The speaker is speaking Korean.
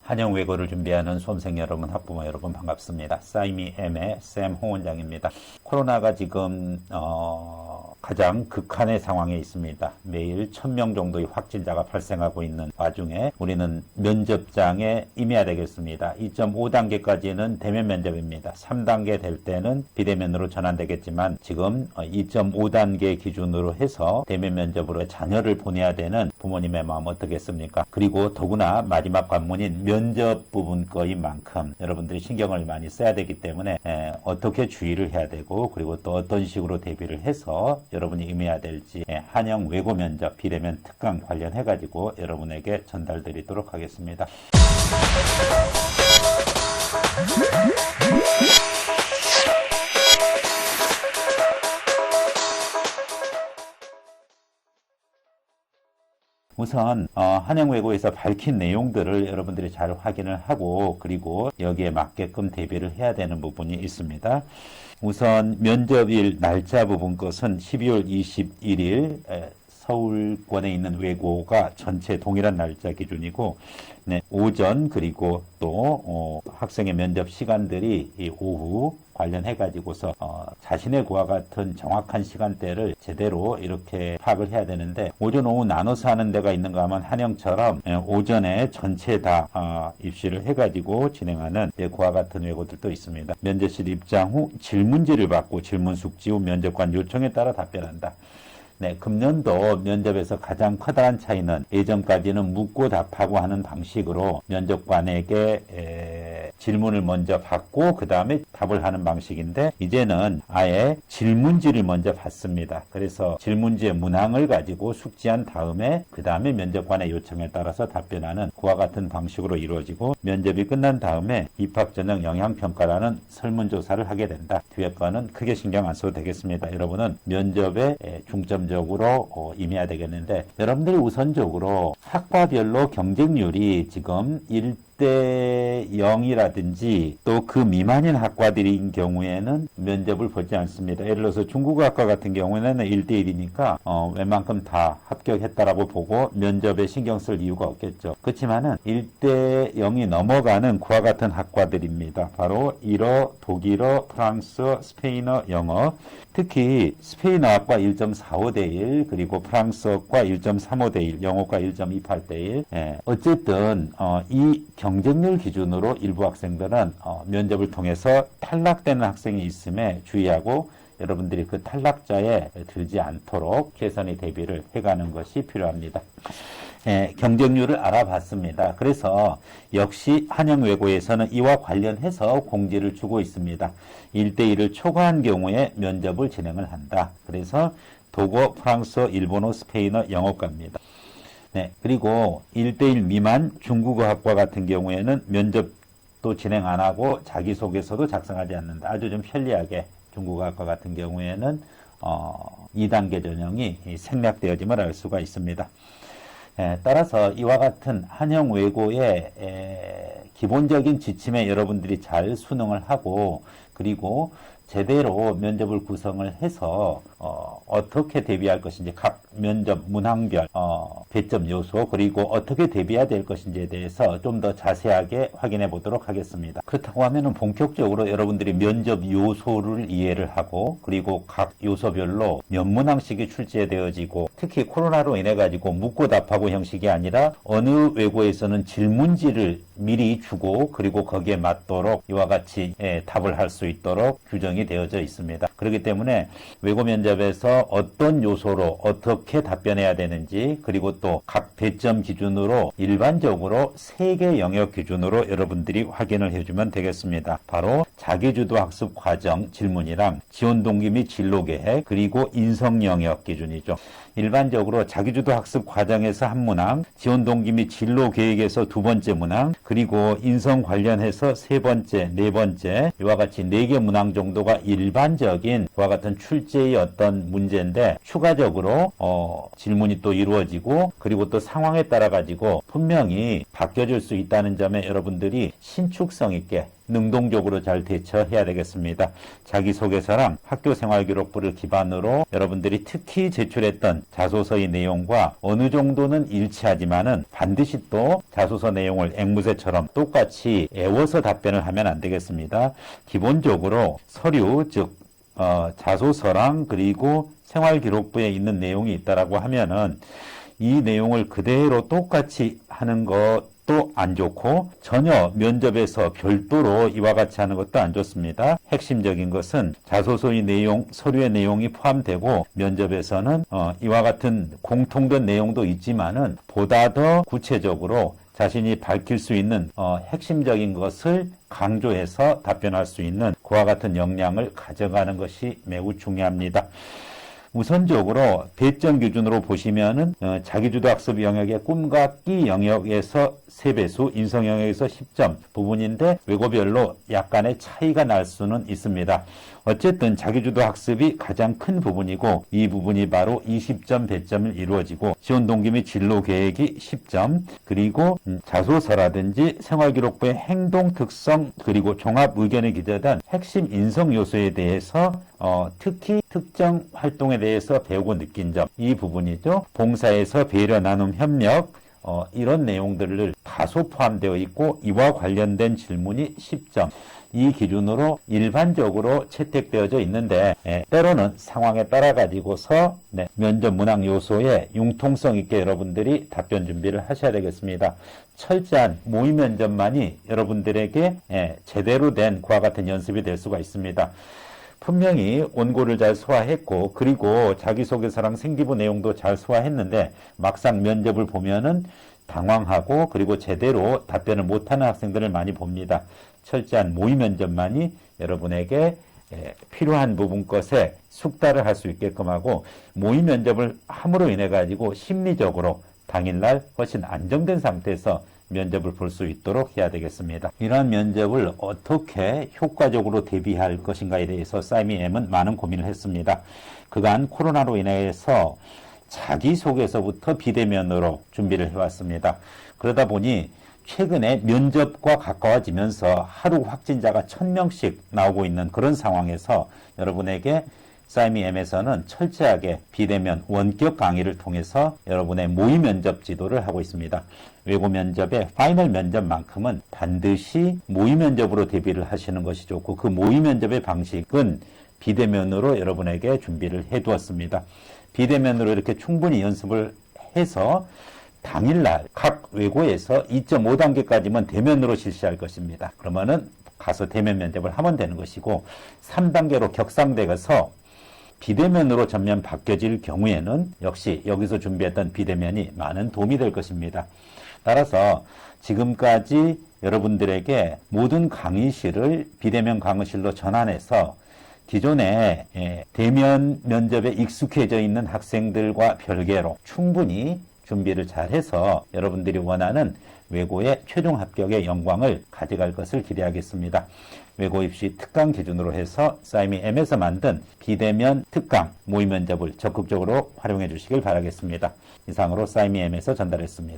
한영 외고를 준비하는 수험생 여러분, 학부모 여러분 반갑습니다. 사이미 M의 샘 홍원장입니다. 코로나가 지금 가장 극한의 상황에 있습니다. 매일 1000명 정도의 확진자가 발생하고 있는 와중에 우리는 면접장에 임해야 되겠습니다. 2.5단계까지는 대면 면접입니다. 3단계 될 때는 비대면으로 전환되겠지만 지금 2.5단계 기준으로 해서 대면 면접으로 자녀를 보내야 되는 부모님의 마음 어떻겠습니까? 그리고 더구나 마지막 관문인 면접 부분 거인 만큼 여러분들이 신경을 많이 써야 되기 때문에 어떻게 주의를 해야 되고 그리고 또 어떤 식으로 대비를 해서 여러분이 임해야 될지 한영 외고 면접 비대면 특강 관련해 가지고 여러분에게 전달 드리도록 하겠습니다. 우선 한영외고에서 밝힌 내용들을 여러분들이 잘 확인을 하고 그리고 여기에 맞게끔 대비를 해야 되는 부분이 있습니다. 우선 면접일 날짜 부분 것은 12월 21일 서울권에 있는 외고가 전체 동일한 날짜 기준이고 오전 그리고 또 학생의 면접 시간들이 이 오후 관련해 가지고서 자신의 고와 같은 정확한 시간대를 제대로 이렇게 파악을 해야 되는데 오전 오후 나눠서 하는 데가 있는가 하면 한영처럼 오전에 전체 다 입시를 해 가지고 진행하는 고와 같은 외고들도 있습니다. 면접실 입장 후 질문지를 받고 질문 숙지 후 면접관 요청에 따라 답변한다. 금년도 면접에서 가장 커다란 차이는 예전까지는 묻고 답하고 하는 방식으로 면접관에게 질문을 먼저 받고 그 다음에 답을 하는 방식인데 이제는 아예 질문지를 먼저 받습니다. 그래서 질문지의 문항을 가지고 숙지한 다음에 그 다음에 면접관의 요청에 따라서 답변하는 그와 같은 방식으로 이루어지고 면접이 끝난 다음에 입학 전형 영향평가라는 설문조사를 하게 된다. 뒤에 거는 크게 신경 안 써도 되겠습니다. 여러분은 면접에 중점적으로 임해야 되겠는데 여러분들이 우선적으로 학과별로 경쟁률이 지금 1대 0이라든지 또 그 미만인 학과들인 경우에는 면접을 보지 않습니다. 예를 들어서 중국어학과 같은 경우에는 1대 1이니까 웬만큼 다 합격했다라고 보고 면접에 신경 쓸 이유가 없겠죠. 그렇지만은 1대 0이 넘어가는 그와 같은 학과들입니다. 바로 일어, 독일어, 프랑스어, 스페인어, 영어. 특히 스페인어학과 1.45대 1 그리고 프랑스어과 1.35대 1 영어과 1.28대 1 어쨌든 이 경쟁률 기준으로 일부 학생들은 면접을 통해서 탈락되는 학생이 있음에 주의하고 여러분들이 그 탈락자에 들지 않도록 최선의 대비를 해가는 것이 필요합니다. 경쟁률을 알아봤습니다. 그래서 역시 한영외고에서는 이와 관련해서 공지를 주고 있습니다. 1대1을 초과한 경우에 면접을 진행을 한다. 그래서 독어, 프랑스어, 일본어, 스페인어, 영어과입니다. 그리고 1대1 미만 중국어학과 같은 경우에는 면접도 진행 안 하고 자기소개서도 작성하지 않는다. 아주 좀 편리하게 중국어학과 같은 경우에는 2단계 전형이 생략되어짐을 알 수가 있습니다. 따라서 이와 같은 한영외고의 기본적인 지침에 여러분들이 잘 순응을 하고 그리고 제대로 면접을 구성을 해서 어떻게 대비할 것인지 각 면접 문항별 배점 요소 그리고 어떻게 대비해야 될 것인지에 대해서 좀 더 자세하게 확인해 보도록 하겠습니다. 그렇다고 하면은 본격적으로 여러분들이 면접 요소를 이해를 하고 그리고 각 요소별로 몇 문항씩이 출제되어지고 특히 코로나로 인해 가지고 묻고 답하고 형식이 아니라 어느 외고에서는 질문지를 미리 주고 그리고 거기에 맞도록 이와 같이 답을 할 수 있도록 규정이 되어져 있습니다. 그렇기 때문에 외고 면접에서 어떤 요소로 어떻게 답변해야 되는지 그리고 또 각 배점 기준으로 일반적으로 3개 영역 기준으로 여러분들이 확인을 해주면 되겠습니다. 바로 자기주도 학습 과정 질문이랑 지원 동기 및 진로 계획 그리고 인성 영역 기준이죠. 일반적으로 자기주도 학습 과정에서 한 문항, 지원 동기 및 진로 계획에서 2번째 문항, 그리고 인성 관련해서 3번째, 4번째 이와 같이 4개 문항 정도가 일반적인 그와 같은 출제의 어떤 문제인데 추가적으로 질문이 또 이루어지고 그리고 또 상황에 따라 가지고 분명히 바뀌어질 수 있다는 점에 여러분들이 신축성 있게 능동적으로 잘 대처해야 되겠습니다. 자기소개서랑 학교생활기록부를 기반으로 여러분들이 특히 제출했던 자소서의 내용과 어느 정도는 일치하지만은 반드시 또 자소서 내용을 앵무새처럼 똑같이 애워서 답변을 하면 안 되겠습니다. 기본적으로 서류, 즉 자소서랑 그리고 생활기록부에 있는 내용이 있다라고 하면은 이 내용을 그대로 똑같이 하는 것도 안 좋고 전혀 면접에서 별도로 이와 같이 하는 것도 안 좋습니다. 핵심적인 것은 자소서의 내용, 서류의 내용이 포함되고 면접에서는 이와 같은 공통된 내용도 있지만은 보다 더 구체적으로 자신이 밝힐 수 있는 핵심적인 것을 강조해서 답변할 수 있는 그와 같은 역량을 가져가는 것이 매우 중요합니다. 우선적으로 배점 기준으로 보시면은 자기주도 학습 영역의 꿈과 끼 영역에서 3배수, 인성 영역에서 10점 부분인데 외고별로 약간의 차이가 날 수는 있습니다. 어쨌든 자기주도 학습이 가장 큰 부분이고 이 부분이 바로 20점 배점을 이루어지고 지원 동기 및 진로 계획이 10점, 그리고 자소서라든지 생활기록부의 행동 특성 그리고 종합 의견에 기재된 핵심 인성 요소에 대해서 특히 특정 활동에 대해서 배우고 느낀 점, 이 부분이죠. 봉사에서 배려, 나눔, 협력 이런 내용들을 다소 포함되어 있고 이와 관련된 질문이 10점. 이 기준으로 일반적으로 채택되어져 있는데 때로는 상황에 따라 가지고서 면접 문항 요소에 융통성 있게 여러분들이 답변 준비를 하셔야 되겠습니다. 철저한 모의 면접만이 여러분들에게 제대로 된 그와 같은 연습이 될 수가 있습니다. 분명히 원고를 잘 소화했고 그리고 자기소개서랑 생기부 내용도 잘 소화했는데 막상 면접을 보면은 당황하고 그리고 제대로 답변을 못하는 학생들을 많이 봅니다. 철저한 모의 면접만이 여러분에게 필요한 부분 것에 숙달을 할 수 있게끔 하고 모의 면접을 함으로 인해 가지고 심리적으로 당일날 훨씬 안정된 상태에서 면접을 볼 수 있도록 해야 되겠습니다. 이러한 면접을 어떻게 효과적으로 대비할 것인가에 대해서 사이미엠은 많은 고민을 했습니다. 그간 코로나로 인해서 자기소개서부터 비대면으로 준비를 해왔습니다. 그러다 보니 최근에 면접과 가까워지면서 하루 확진자가 1000명씩 나오고 있는 그런 상황에서 여러분에게 사이미엠에서는 철저하게 비대면 원격 강의를 통해서 여러분의 모의 면접 지도를 하고 있습니다. 외고 면접의 파이널 면접만큼은 반드시 모의 면접으로 대비를 하시는 것이 좋고 그 모의 면접의 방식은 비대면으로 여러분에게 준비를 해두었습니다. 비대면으로 이렇게 충분히 연습을 해서 당일날 각 외고에서 2.5단계까지만 대면으로 실시할 것입니다. 그러면은 가서 대면 면접을 하면 되는 것이고 3단계로 격상되어서 비대면으로 전면 바뀌어질 경우에는 역시 여기서 준비했던 비대면이 많은 도움이 될 것입니다. 따라서 지금까지 여러분들에게 모든 강의실을 비대면 강의실로 전환해서 기존에 대면 면접에 익숙해져 있는 학생들과 별개로 충분히 준비를 잘해서 여러분들이 원하는 외고의 최종 합격의 영광을 가져갈 것을 기대하겠습니다. 외고 입시 특강 기준으로 해서 사이미엠에서 만든 비대면 특강 모의 면접을 적극적으로 활용해 주시길 바라겠습니다. 이상으로 사이미엠에서 전달했습니다.